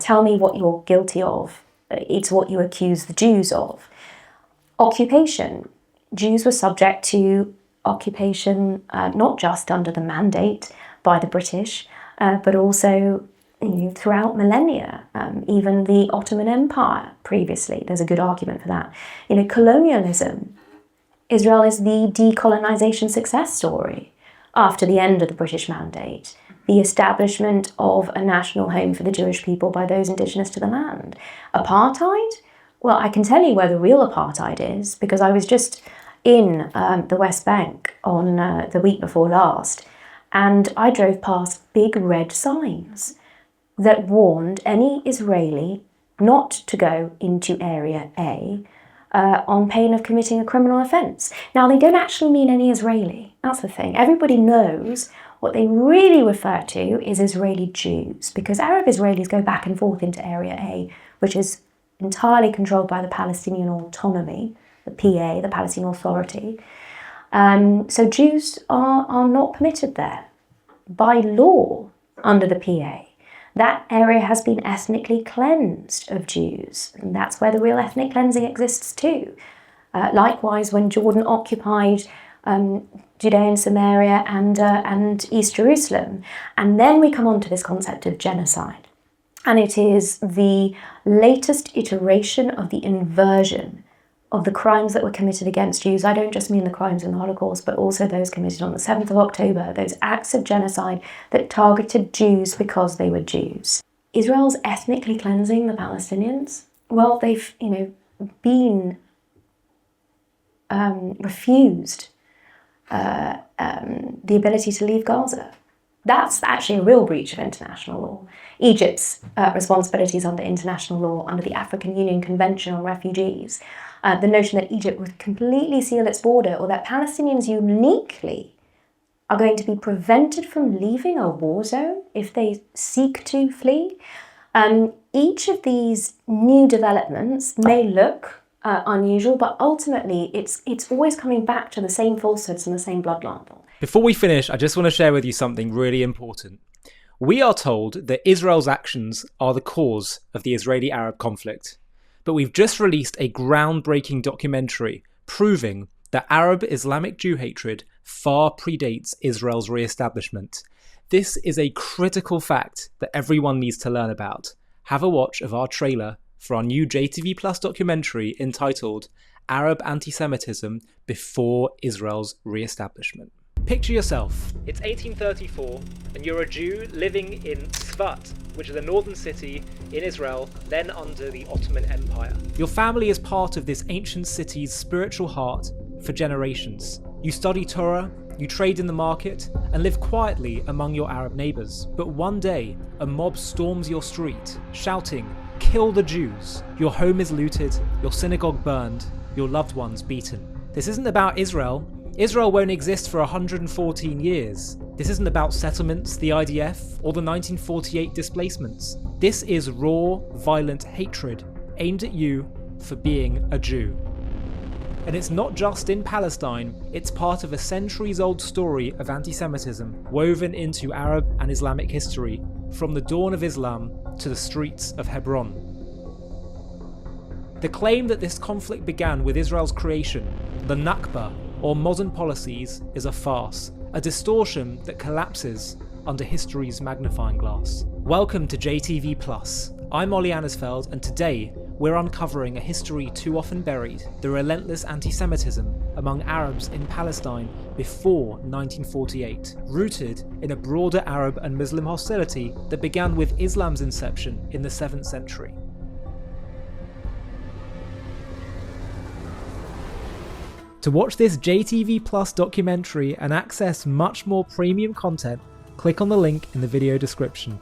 Tell me what you're guilty of. It's what you accuse the Jews of. Occupation. Jews were subject to occupation not just under the mandate by the British, but also throughout millennia, even the Ottoman Empire previously. There's a good argument for that. Colonialism. Israel is the decolonization success story after the end of the British Mandate, the establishment of a national home for the Jewish people by those indigenous to the land. Apartheid? Well, I can tell you where the real apartheid is, because I was just in the West Bank on the week before last, and I drove past big red signs that warned any Israeli not to go into Area A on pain of committing a criminal offence. Now, they don't actually mean any Israeli. That's the thing. Everybody knows what they really refer to is Israeli Jews, because Arab Israelis go back and forth into Area A, which is entirely controlled by the Palestinian Autonomy, the PA, the Palestinian Authority. So Jews are not permitted there by law under the PA. That area has been ethnically cleansed of Jews, and that's where the real ethnic cleansing exists too. Likewise, when Jordan occupied Judea and Samaria and East Jerusalem. And then we come on to this concept of genocide. And it is the latest iteration of the inversion of the crimes that were committed against Jews. I don't just mean the crimes in the Holocaust, but also those committed on the 7th of October, those acts of genocide that targeted Jews because they were Jews. Israel's ethnically cleansing the Palestinians. Well, they've, been refused the ability to leave Gaza. That's actually a real breach of international law. Egypt's responsibilities under international law, under the African Union Convention on Refugees, the notion that Egypt would completely seal its border, or that Palestinians uniquely are going to be prevented from leaving a war zone if they seek to flee. Each of these new developments may look unusual, but ultimately it's always coming back to the same falsehoods and the same blood libel. Before we finish, I just want to share with you something really important. We are told that Israel's actions are the cause of the Israeli-Arab conflict, but we've just released a groundbreaking documentary proving that Arab Islamic Jew hatred far predates Israel's re-establishment. This is a critical fact that everyone needs to learn about. Have a watch of our trailer for our new JTV Plus documentary entitled Arab Anti-Semitism Before Israel's Re-Establishment. Picture yourself, it's 1834 and you're a Jew living in Tzfat, which is a northern city in Israel, then under the Ottoman Empire. Your family is part of this ancient city's spiritual heart for generations. You study Torah, you trade in the market, and live quietly among your Arab neighbours. But one day, a mob storms your street, shouting, "Kill the Jews!" Your home is looted, your synagogue burned, your loved ones beaten. This isn't about Israel. Israel won't exist for 114 years. This isn't about settlements, the IDF, or the 1948 displacements. This is raw, violent hatred aimed at you for being a Jew. And it's not just in Palestine, it's part of a centuries-old story of anti-Semitism woven into Arab and Islamic history, from the dawn of Islam to the streets of Hebron. The claim that this conflict began with Israel's creation, the Nakba, or modern policies, is a farce, a distortion that collapses under history's magnifying glass. Welcome to JTV Plus. I'm Ollie Annisfeld, and today we're uncovering a history too often buried, the relentless anti-Semitism among Arabs in Palestine before 1948, rooted in a broader Arab and Muslim hostility that began with Islam's inception in the 7th century. To watch this JTV Plus documentary and access much more premium content, click on the link in the video description.